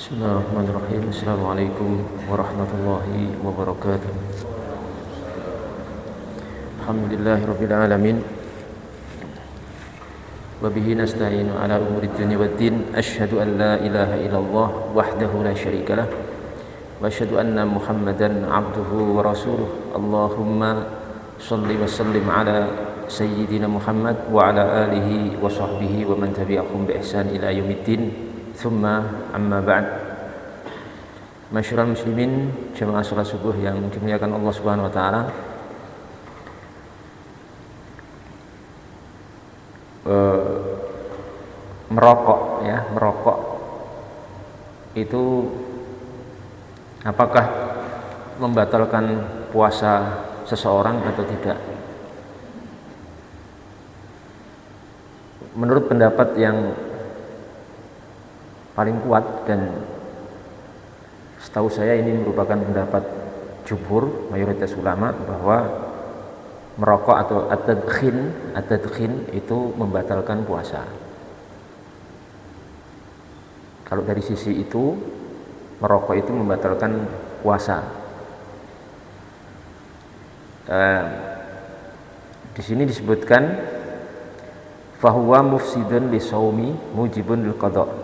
Bismillahirrahmanirrahim. Assalamualaikum warahmatullahi wabarakatuh. Alhamdulillahirabbil alamin. Wa bihi nasta'inu ala umuri dunya waddin. Asyhadu an la ilaha illallah wahdahu la syarikalah wa asyhadu anna Muhammadan abduhu wa rasuluh. Allahumma shalli wa sallim ala sayyidina Muhammad wa ala alihi wa sahbihi wa man tabi'ahum bi ihsan ila yaumiddin. Thumma amma ba'd. Masyarul muslimin, jamaah salat subuh yang dimuliakan Allah Subhanahu wa taala. Merokok itu apakah membatalkan puasa seseorang atau tidak? Menurut pendapat yang paling kuat, dan setahu saya ini merupakan pendapat jumhur mayoritas ulama, bahwa merokok atau at-tadkhin itu membatalkan puasa. Kalau dari sisi itu, merokok itu membatalkan puasa. Di sini disebutkan fahuwa mufsidun lisaumi mujibun lil qada'.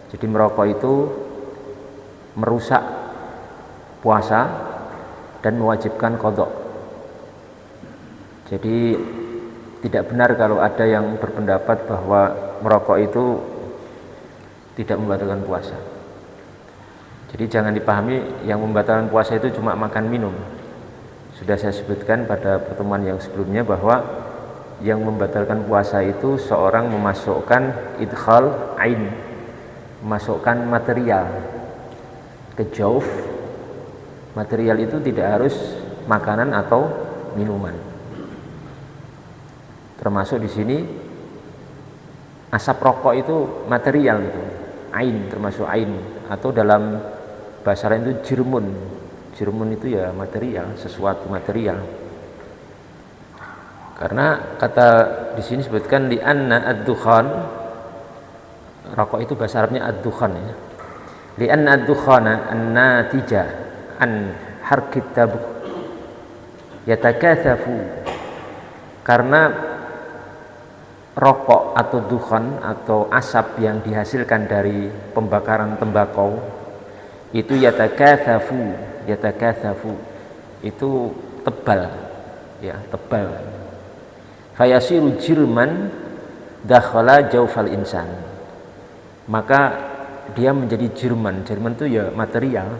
Jadi merokok itu merusak puasa dan mewajibkan qada'. Jadi tidak benar kalau ada yang berpendapat bahwa merokok itu tidak membatalkan puasa. Jadi jangan dipahami yang membatalkan puasa itu cuma makan minum. Sudah saya sebutkan pada pertemuan yang sebelumnya bahwa yang membatalkan puasa itu seorang memasukkan idkhal ain, memasukkan material ke jauf. Material itu tidak harus makanan atau minuman. Termasuk di sini asap rokok itu material, itu ain, termasuk ain, atau dalam bahasa lain itu jirmun. Jirmun itu ya material, sesuatu material. Karena kata di sini sebutkan di anna ad-dukhan, rokok itu bahasa Arabnya ad-dukhan ya. Li anna ad-dukhana an-natija an harkit tabuk yatakathafu. Karena rokok atau dukhan atau asap yang dihasilkan dari pembakaran tembakau itu yatakathafu itu tebal ya, tebal. Fayasiru jirman dakhala jaufal insan. Maka dia menjadi jirman. Jirman itu ya material,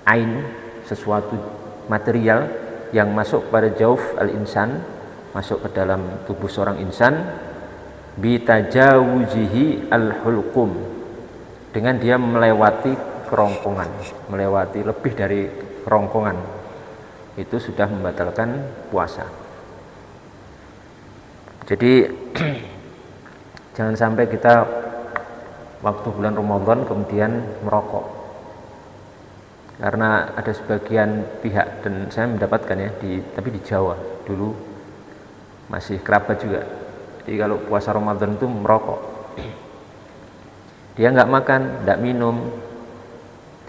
ain, sesuatu material yang masuk pada jauf al-insan, masuk ke dalam tubuh seorang insan, bitajawuzihi al-hulqum, dengan dia melewati kerongkongan, melewati lebih dari kerongkongan, itu sudah membatalkan puasa. Jadi jangan sampai kita waktu bulan Ramadan kemudian merokok. Karena ada sebagian pihak, dan saya mendapatkan ya, tapi di Jawa dulu masih kerabat juga. Jadi kalau puasa Ramadan itu merokok. Dia nggak makan, nggak minum,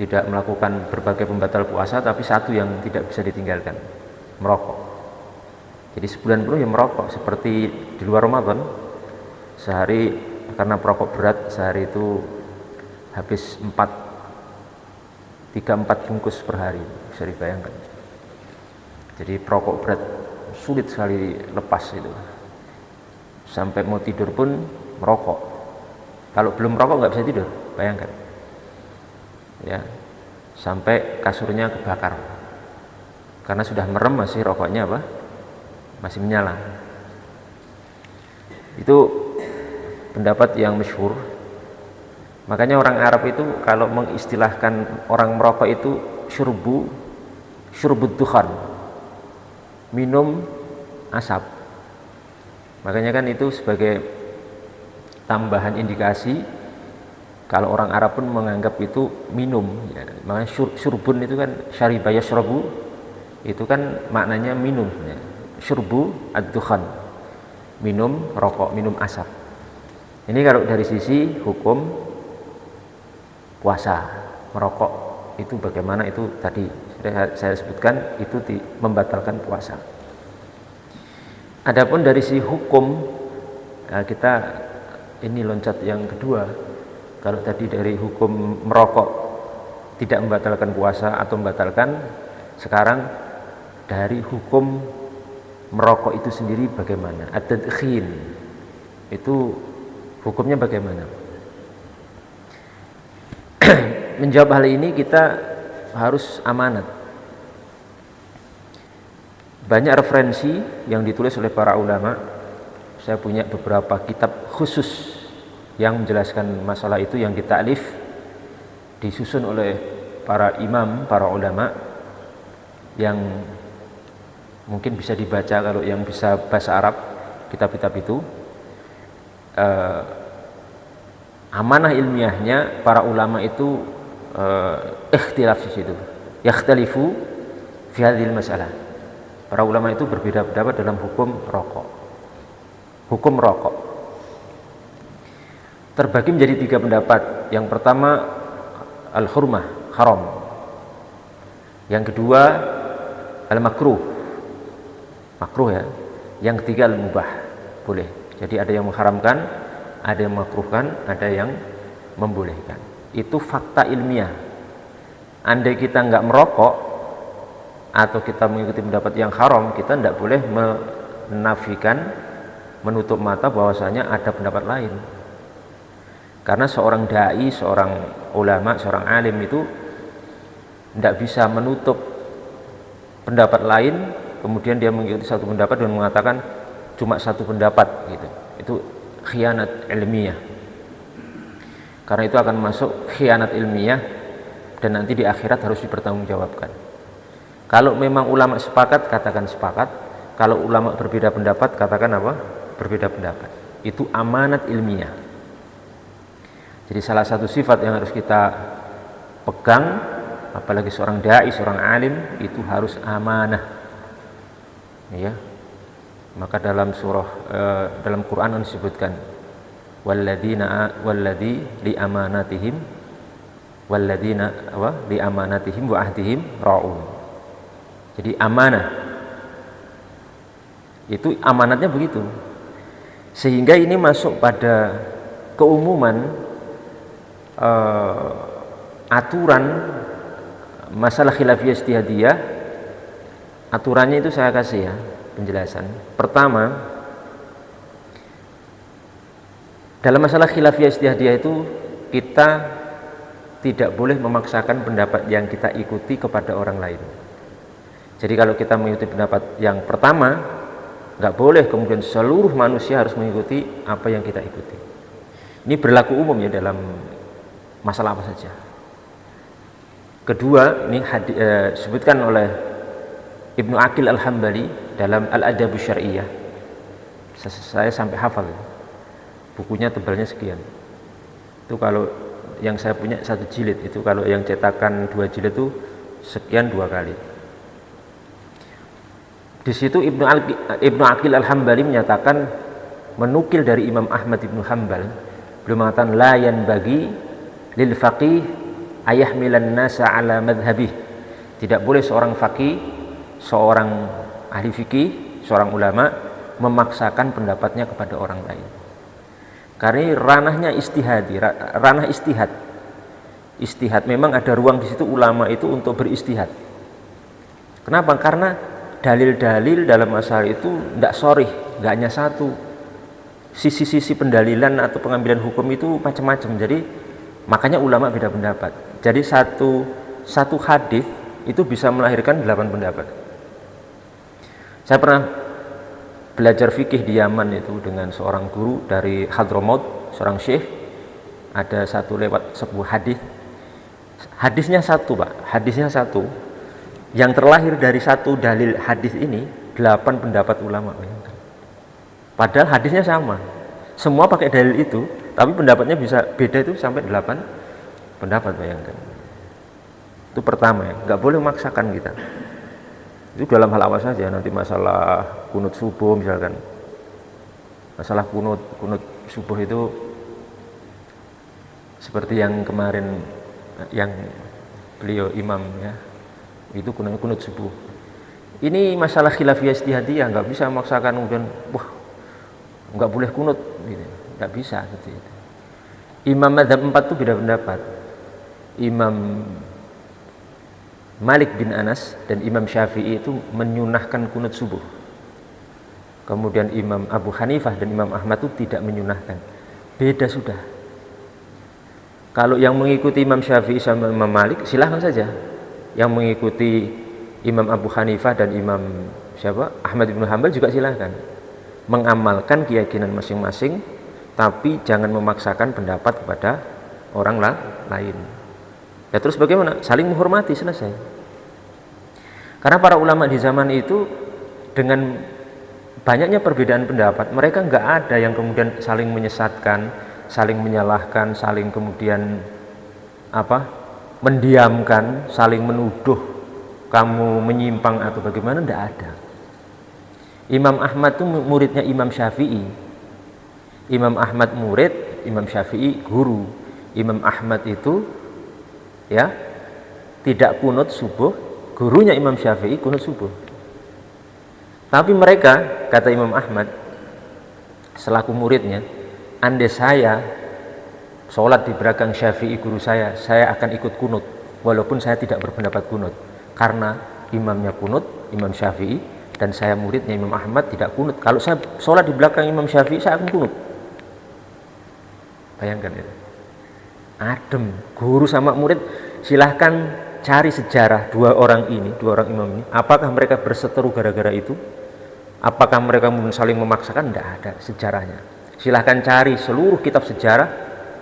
tidak melakukan berbagai pembatal puasa, tapi satu yang tidak bisa ditinggalkan, merokok. Jadi sebulan penuh ya merokok, seperti di luar Ramadan. Sehari, karena perokok berat, sehari itu habis 3-4 bungkus per hari, bisa dibayangkan. Jadi perokok berat sulit sekali lepas itu. Sampai mau tidur pun merokok. Kalau belum merokok nggak bisa tidur, bayangkan. Ya, sampai kasurnya kebakar. Karena sudah merem, masih rokoknya masih menyala. Itu pendapat yang masyhur. Makanya orang Arab itu kalau mengistilahkan orang merokok itu syurbud dukhan, minum asap. Makanya kan itu sebagai tambahan indikasi kalau orang Arab pun menganggap itu minum ya. Makanya syurbun itu kan syariba yashrabu, itu kan maknanya minum ya. Syurbu ad-dukhan, minum rokok, minum asap. Ini kalau dari sisi hukum puasa, merokok itu bagaimana, itu tadi saya sebutkan itu membatalkan puasa. Adapun dari si hukum, kita ini loncat yang kedua. Kalau tadi dari hukum merokok tidak membatalkan puasa atau membatalkan, sekarang dari hukum merokok itu sendiri bagaimana? At-tadkhin itu hukumnya bagaimana? Menjawab hal ini kita harus amanat. Banyak referensi yang ditulis oleh para ulama. Saya punya beberapa kitab khusus yang menjelaskan masalah itu, yang ditaklif, disusun oleh para imam, para ulama, yang mungkin bisa dibaca kalau yang bisa bahasa Arab, kitab-kitab itu. Amanah ilmiahnya para ulama itu ikhtilaf di situ, yakhtalifu fi hadhil masalah. Para ulama itu berbeda pendapat dalam hukum rokok. Hukum rokok terbagi menjadi 3 pendapat. Yang pertama al-hurmah, haram. Yang kedua al-makruh, makruh ya. Yang ketiga al-mubah, boleh. Jadi ada yang mengharamkan, ada yang memakruhkan, ada yang membolehkan. Itu fakta ilmiah. Andai kita nggak merokok atau kita mengikuti pendapat yang haram, kita tidak boleh menafikan, menutup mata bahwasanya ada pendapat lain. Karena seorang dai, seorang ulama, seorang alim itu tidak bisa menutup pendapat lain, kemudian dia mengikuti satu pendapat dan mengatakan cuma satu pendapat gitu. Itu khianat ilmiah. Karena itu akan masuk khianat ilmiah dan nanti di akhirat harus dipertanggungjawabkan. Kalau memang ulama sepakat, katakan sepakat. Kalau ulama berbeda pendapat, katakan apa? Berbeda pendapat. Itu amanat ilmiah. Jadi salah satu sifat yang harus kita pegang, apalagi seorang dai, seorang alim, itu harus amanah. Ya. Maka dalam dalam Quran disebutkan walladzi li amanatihim wa ahdihim ra'un. Jadi amanah itu amanatnya begitu. Sehingga ini masuk pada keumuman aturan masalah khilafiyah ijtihadiyah. Aturannya itu saya kasih ya penjelasan. Pertama, dalam masalah khilafiyah ijtihadiyah itu kita tidak boleh memaksakan pendapat yang kita ikuti kepada orang lain. Jadi kalau kita mengikuti pendapat yang pertama, nggak boleh kemudian seluruh manusia harus mengikuti apa yang kita ikuti. Ini berlaku umum ya dalam masalah apa saja. Kedua, ini disebutkan oleh Ibnu Aqil Al-Hambali dalam Al-Adab Syar'iyyah. Saya sampai hafal. Bukunya tebalnya sekian. Itu kalau yang saya punya 1 jilid, itu kalau yang cetakan 2 jilid itu sekian 2 kali. Di situ Ibnu Aqil Al-Hambali menyatakan, menukil dari Imam Ahmad Ibnu Hanbal, beliau mengatakan la yanbaghi lil faqih ayahmilan nasa ala madhhabih. Tidak boleh seorang faqih, seorang ahli fikih, seorang ulama memaksakan pendapatnya kepada orang lain. Karena ranahnya istihadi, ranah istihad. Istihad memang ada ruang di situ ulama itu untuk beristihad. Kenapa? Karena dalil-dalil dalam masalah itu tidak sorih, nggak hanya satu. Sisi-sisi pendalilan atau pengambilan hukum itu macam-macam. Jadi makanya ulama beda pendapat. Jadi satu hadis itu bisa melahirkan 8 pendapat. Saya pernah belajar fikih di Yaman itu dengan seorang guru dari Hadramaut, seorang syekh. Ada lewat sebuah hadis. Hadisnya satu, Pak. Hadisnya satu. Yang terlahir dari satu dalil hadis ini 8 pendapat ulama. Padahal hadisnya sama. Semua pakai dalil itu, tapi pendapatnya bisa beda itu sampai 8 pendapat, bayangkan. Itu pertama ya, nggak boleh memaksakan kita. Itu dalam hal apa saja, nanti masalah kunut subuh misalkan. Masalah kunut subuh itu seperti yang kemarin yang beliau imam ya, itu kunut subuh. Ini masalah khilafiyah ijtihadiyah, nggak bisa memaksakan kemudian wah nggak boleh kunut gitu. Nggak bisa seperti itu. Imam madzhab 4 itu beda pendapat. Imam Malik bin Anas dan Imam Syafi'i itu menyunahkan kunut subuh. Kemudian Imam Abu Hanifah dan Imam Ahmad itu tidak menyunahkan. Beda sudah. Kalau yang mengikuti Imam Syafi'i sama Imam Malik silahkan saja. Yang mengikuti Imam Abu Hanifah dan Imam Ahmad bin Hanbal juga silahkan mengamalkan keyakinan masing-masing, tapi jangan memaksakan pendapat kepada orang lain. Ya terus bagaimana? Saling menghormati, selesai. Karena para ulama di zaman itu dengan banyaknya perbedaan pendapat, mereka nggak ada yang kemudian saling menyesatkan, saling menyalahkan, saling kemudian mendiamkan, saling menuduh kamu menyimpang atau bagaimana, tidak ada. Imam Ahmad itu muridnya Imam Syafi'i. Imam Ahmad murid, Imam Syafi'i guru. Imam Ahmad itu ya tidak kunut subuh, gurunya Imam Syafi'i kunut subuh. Tapi mereka, kata Imam Ahmad selaku muridnya, andai saya sholat di belakang Syafi'i guru saya akan ikut kunut walaupun saya tidak berpendapat kunut. Karena imamnya kunut, Imam Syafi'i, dan saya muridnya Imam Ahmad tidak kunut. Kalau saya sholat di belakang Imam Syafi'i, saya akan kunut. Bayangkan itu. Adem, guru sama murid. Silahkan cari sejarah dua orang imam ini. Apakah mereka berseteru gara-gara itu? Apakah mereka saling memaksakan? Tidak ada sejarahnya. Silahkan cari seluruh kitab sejarah.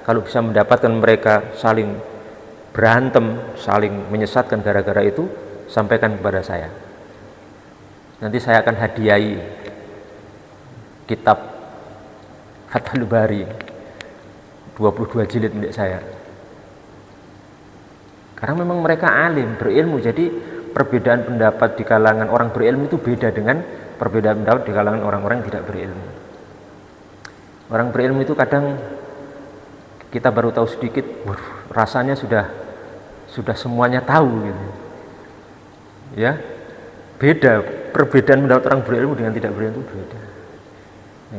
Kalau bisa mendapatkan mereka saling berantem, saling menyesatkan gara-gara itu, sampaikan kepada saya. Nanti saya akan hadiahi kitab Fathul Bari 22 jilid milik saya. Karena memang mereka alim, berilmu, jadi perbedaan pendapat di kalangan orang berilmu itu beda dengan perbedaan pendapat di kalangan orang-orang yang tidak berilmu. Orang berilmu itu kadang kita baru tahu sedikit, rasanya sudah semuanya tahu gitu. Ya, beda perbedaan pendapat orang berilmu dengan tidak berilmu itu beda.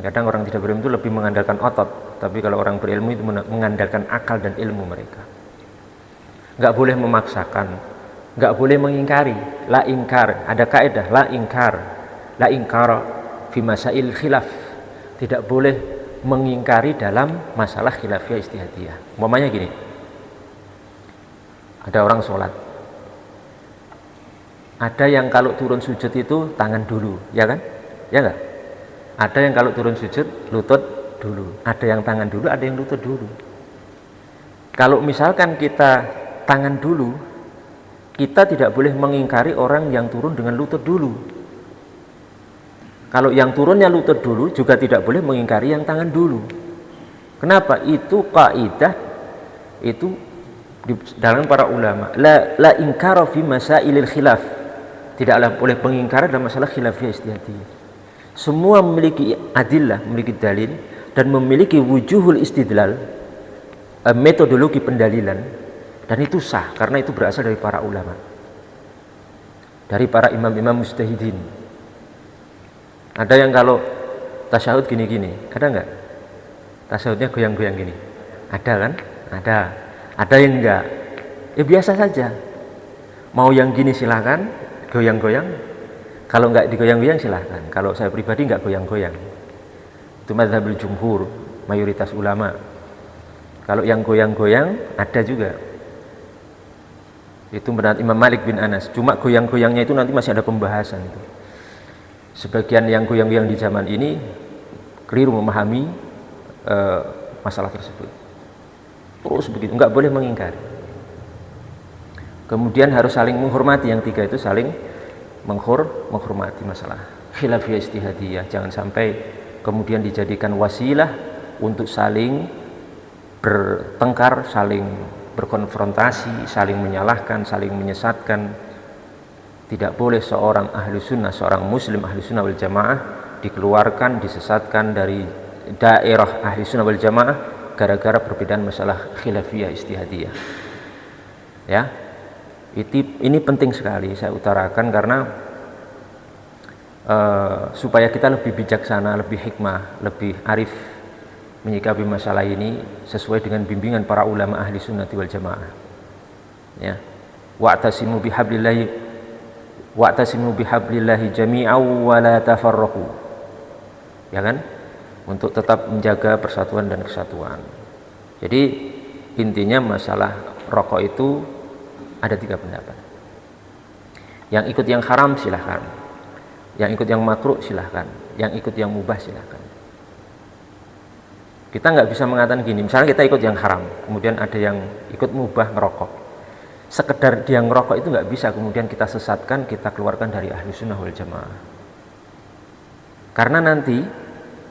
Kadang orang tidak berilmu itu lebih mengandalkan otot, tapi kalau orang berilmu itu mengandalkan akal dan ilmu mereka. Nggak boleh memaksakan, nggak boleh mengingkari. La ingkar, ada kaidah la ingkar fi masail khilaf. Tidak boleh mengingkari dalam masalah khilafiyah ijtihadiyah. Umpamanya gini, ada orang sholat, ada yang kalau turun sujud itu tangan dulu, ya kan? Ya enggak? Ada yang kalau turun sujud lutut dulu, ada yang tangan dulu, ada yang lutut dulu. Kalau misalkan kita tangan dulu, kita tidak boleh mengingkari orang yang turun dengan lutut dulu. Kalau yang turunnya lutut dulu juga tidak boleh mengingkari yang tangan dulu. Kenapa? Itu kaidah itu di dalam para ulama. La ingkara fi masailil khilaf. Tidaklah boleh mengingkari dalam masalah khilafiyah ijtihadiyah. Semua memiliki adillah, memiliki dalil dan memiliki wujuhul istidlal, metodologi pendalilan, dan itu sah karena itu berasal dari para ulama, dari para imam-imam mujtahidin. Ada yang kalau tasyahud gini-gini, ada enggak? Tasyahudnya goyang-goyang gini, ada kan? Ada yang enggak, ya biasa saja. Mau yang gini silahkan, goyang-goyang. Kalau enggak digoyang-goyang silahkan. Kalau saya pribadi enggak goyang-goyang. Itu mazhabul jumhur, mayoritas ulama. Kalau yang goyang-goyang ada juga. Itu menurut Imam Malik bin Anas. Cuma goyang-goyangnya itu nanti masih ada pembahasan itu. Sebagian yang goyang-goyang di zaman ini keliru memahami masalah tersebut. Terus begitu, enggak boleh mengingkari. Kemudian harus saling menghormati, yang tiga itu saling menghormati masalah khilafiyah ijtihadiyah. Jangan sampai kemudian dijadikan wasilah untuk saling bertengkar, saling berkonfrontasi, saling menyalahkan, saling menyesatkan. Tidak boleh seorang ahli sunnah, seorang muslim ahli sunnah wal jamaah dikeluarkan, disesatkan dari daerah ahli sunnah wal jamaah gara-gara perbedaan masalah khilafiyah ijtihadiyah. Ya, ini penting sekali saya utarakan karena supaya kita lebih bijaksana, lebih hikmah, lebih arif menyikapi masalah ini sesuai dengan bimbingan para ulama ahli sunnati wal jamaah. Ya, wa'tasimu bihablillahi jami'an wa la tafarraqu. Ya kan? Untuk tetap menjaga persatuan dan kesatuan. Jadi intinya masalah rokok itu ada 3 pendapat. Yang ikut yang haram silahkan, yang ikut yang makruh silahkan, yang ikut yang mubah silahkan. Kita nggak bisa mengatakan gini, misalnya kita ikut yang haram, kemudian ada yang ikut mubah ngerokok. Sekedar dia ngerokok itu nggak bisa kemudian kita sesatkan, kita keluarkan dari ahli sunnah wal jamaah. Karena nanti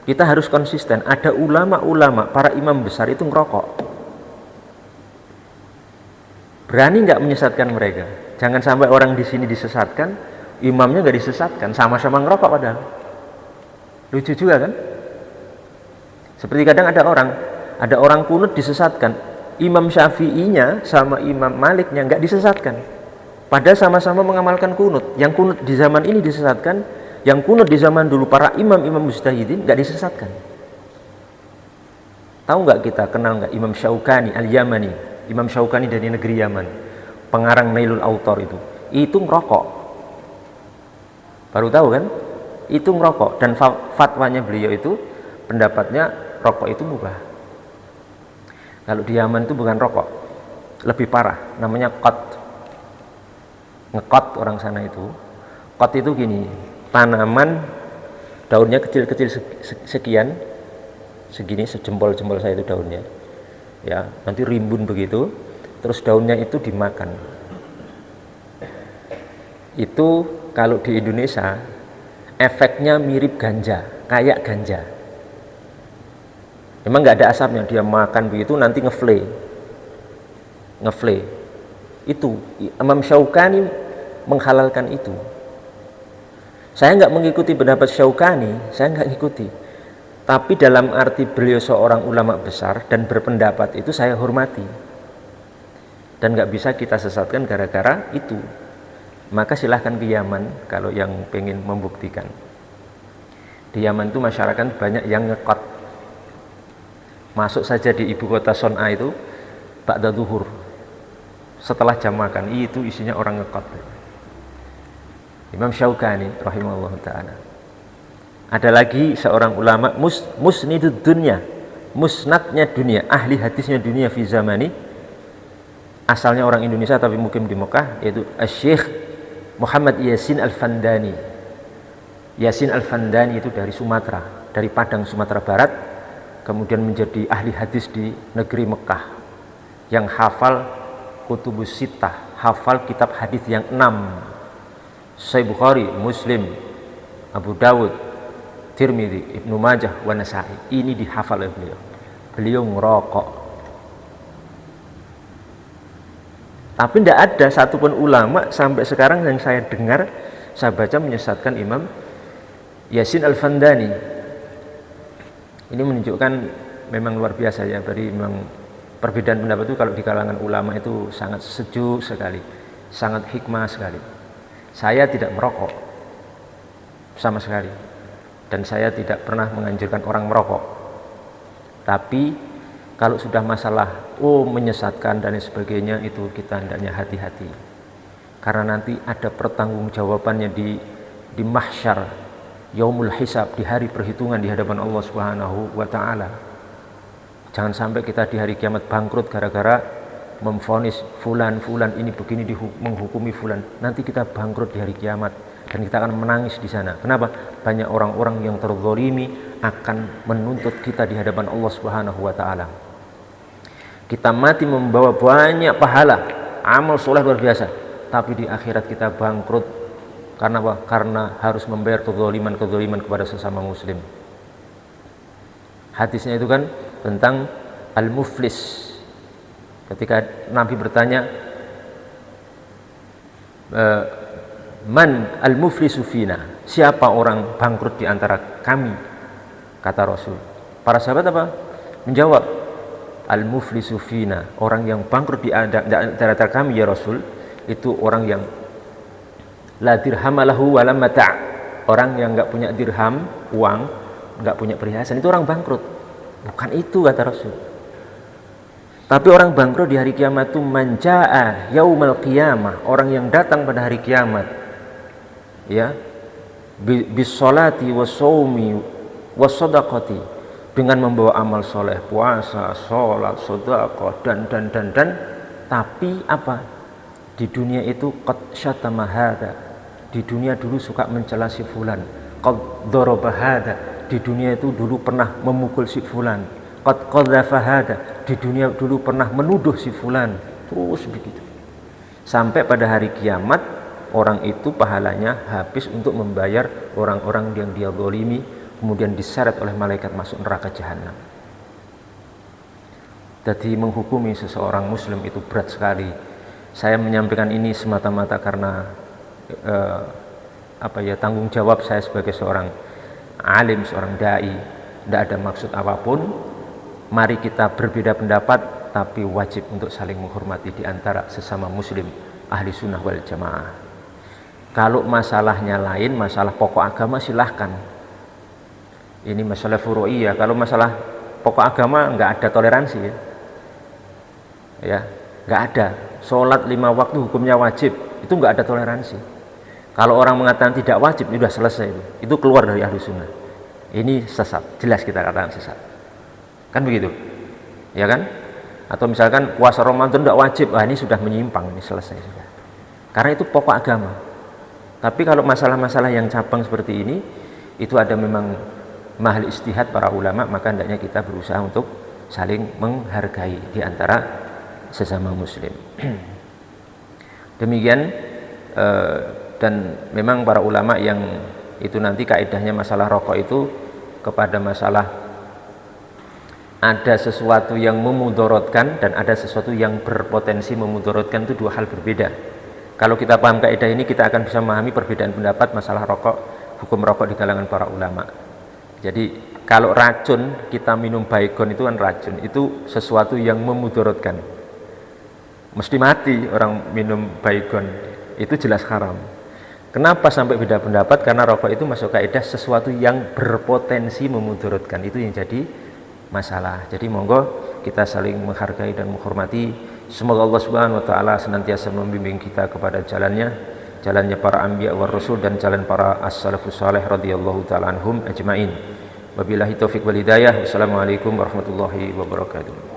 kita harus konsisten. Ada ulama-ulama, para imam besar itu ngerokok. Berani nggak menyesatkan mereka? Jangan sampai orang di sini disesatkan, imamnya nggak disesatkan, sama-sama ngerokok padahal. Lucu juga kan? Seperti kadang ada orang kunut disesatkan, Imam Syafi'inya sama Imam Maliknya nggak disesatkan. Padahal sama-sama mengamalkan kunut. Yang kunut di zaman ini disesatkan, yang kunut di zaman dulu para imam-imam mujtahidin nggak disesatkan. Tahu nggak kita, kenal nggak Imam Syaukani Al-Yamani? Imam Syaukani dari negeri Yaman, pengarang Nailul Autor itu ngerokok. Baru tahu kan? Itu ngerokok, dan fatwanya beliau itu pendapatnya rokok itu mubah. Kalau di Yaman itu bukan rokok, lebih parah, namanya qat. Ngekot orang sana itu. Qat itu gini, tanaman daunnya kecil-kecil sekian, segini sejempol-jempol saya itu daunnya. Ya, nanti rimbun begitu, terus daunnya itu dimakan. Itu kalau di Indonesia efeknya mirip ganja, kayak ganja. Memang nggak ada asapnya, dia makan begitu nanti ngefle. Itu Imam Syaukani menghalalkan itu. Saya nggak mengikuti pendapat Syaukani, saya nggak ngikuti. Tapi dalam arti beliau seorang ulama besar dan berpendapat itu saya hormati. Dan nggak bisa kita sesatkan gara-gara itu. Maka silahkan ke Yaman kalau yang pengen membuktikan. Di Yaman itu masyarakat banyak yang ngekot. Masuk saja di ibu kota Son'a itu ba'da zuhur, setelah jam makan, itu isinya orang ngekot. Imam Syaukani rahimahullah ta'ala. Ada lagi seorang ulama musnidud dunya, musnadnya dunia, ahli hadisnya dunia fi zamani, asalnya orang Indonesia tapi mukim di Mekah, yaitu Syekh Muhammad Yasin Al-Fandani. Yasin Al-Fandani itu dari Sumatera, dari Padang, Sumatera Barat, kemudian menjadi ahli hadis di negeri Mekah, yang hafal kutubus sittah, hafal kitab hadis yang 6, Sahih Bukhari, Muslim, Abu Dawud, Tirmidzi, Ibnu Majah, wa Nasa'i. Ini dihafal oleh beliau. Beliau ngerokok. Tapi tidak ada satupun ulama sampai sekarang yang saya dengar, saya baca menyesatkan Imam Yasin Al-Fandani. Ini menunjukkan memang luar biasa ya, dari memang perbedaan pendapat itu kalau di kalangan ulama itu sangat sejuk sekali, sangat hikmah sekali. Saya tidak merokok sama sekali. Dan saya tidak pernah menganjurkan orang merokok. Tapi kalau sudah masalah menyesatkan dan sebagainya, itu kita hendaknya hati-hati. Karena nanti ada pertanggungjawabannya di mahsyar, yaumul hisab, di hari perhitungan di hadapan Allah Subhanahu wa taala. Jangan sampai kita di hari kiamat bangkrut gara-gara memvonis fulan ini begini, menghukumi fulan. Nanti kita bangkrut di hari kiamat. Dan kita akan menangis di sana. Kenapa? Banyak orang-orang yang terzalimi akan menuntut kita di hadapan Allah Subhanahu wa taala. Kita mati membawa banyak pahala, amal soleh luar biasa, tapi di akhirat kita bangkrut. Karena apa? Karena harus membayar kezaliman kepada sesama muslim. Hadisnya itu kan tentang al-muflis. Ketika Nabi bertanya, man al-muflisu fina, siapa orang bangkrut di antara kami, kata Rasul. Para sahabat apa? Menjawab, al-muflisu fina, orang yang bangkrut di antara kami ya Rasul, itu orang yang la dirhamalahu wala mata', orang yang enggak punya dirham, uang, enggak punya perhiasan, itu orang bangkrut. Bukan itu kata Rasul. Tapi orang bangkrut di hari kiamat itu manjaa yaumal qiyamah, orang yang datang pada hari kiamat, ya, bis sholati was shaumi was shadaqati, dengan membawa amal soleh, puasa, sholat, sedekah dan tapi apa? Di dunia itu qad syatama hada, di dunia dulu suka mencela si fulan, qad daraba hada, di dunia itu dulu pernah memukul si fulan, qad qadzafa hada, di dunia dulu pernah menuduh si fulan, terus begitu. Sampai pada hari kiamat orang itu pahalanya habis untuk membayar orang-orang yang dia zalimi, kemudian diseret oleh malaikat masuk neraka jahanam. Jadi menghukumi seseorang muslim itu berat sekali. Saya menyampaikan ini semata-mata karena tanggung jawab saya sebagai seorang alim, seorang dai. Tidak ada maksud apapun. Mari kita berbeda pendapat, tapi wajib untuk saling menghormati di antara sesama muslim ahli sunnah wal jamaah. Kalau masalahnya lain, masalah pokok agama silahkan. Ini masalah furu'iyah. Kalau masalah pokok agama nggak ada toleransi, ya nggak ada. Sholat 5 waktu hukumnya wajib, itu nggak ada toleransi. Kalau orang mengatakan tidak wajib, sudah selesai, itu keluar dari ahli sunnah. Ini sesat, jelas kita katakan sesat. Kan begitu, ya kan? Atau misalkan puasa Ramadan tidak wajib, ini sudah menyimpang, ini selesai sudah. Karena itu pokok agama. Tapi kalau masalah-masalah yang cabang seperti ini, itu ada memang mahal istihad para ulama, maka hendaknya kita berusaha untuk saling menghargai di antara sesama muslim. Demikian, dan memang para ulama yang itu nanti kaidahnya masalah rokok itu kepada masalah ada sesuatu yang memudorotkan dan ada sesuatu yang berpotensi memudorotkan, itu dua hal berbeda. Kalau kita paham kaidah ini, kita akan bisa memahami perbedaan pendapat masalah rokok, hukum rokok di kalangan para ulama. Jadi kalau racun, kita minum baygon itu kan racun, itu sesuatu yang memudorotkan, mesti mati orang minum baygon, itu jelas haram. Kenapa sampai beda pendapat? Karena rokok itu masuk kaidah sesuatu yang berpotensi memudorotkan, itu yang jadi masalah. Jadi monggo kita saling menghargai dan menghormati. Semoga Allah Subhanahu wa taala senantiasa membimbing kita kepada jalannya para anbiya war rasul dan jalan para as-salafus saleh radhiyallahu taala anhum ajmain. Wabillahi taufik wal hidayah. Wassalamualaikum warahmatullahi wabarakatuh.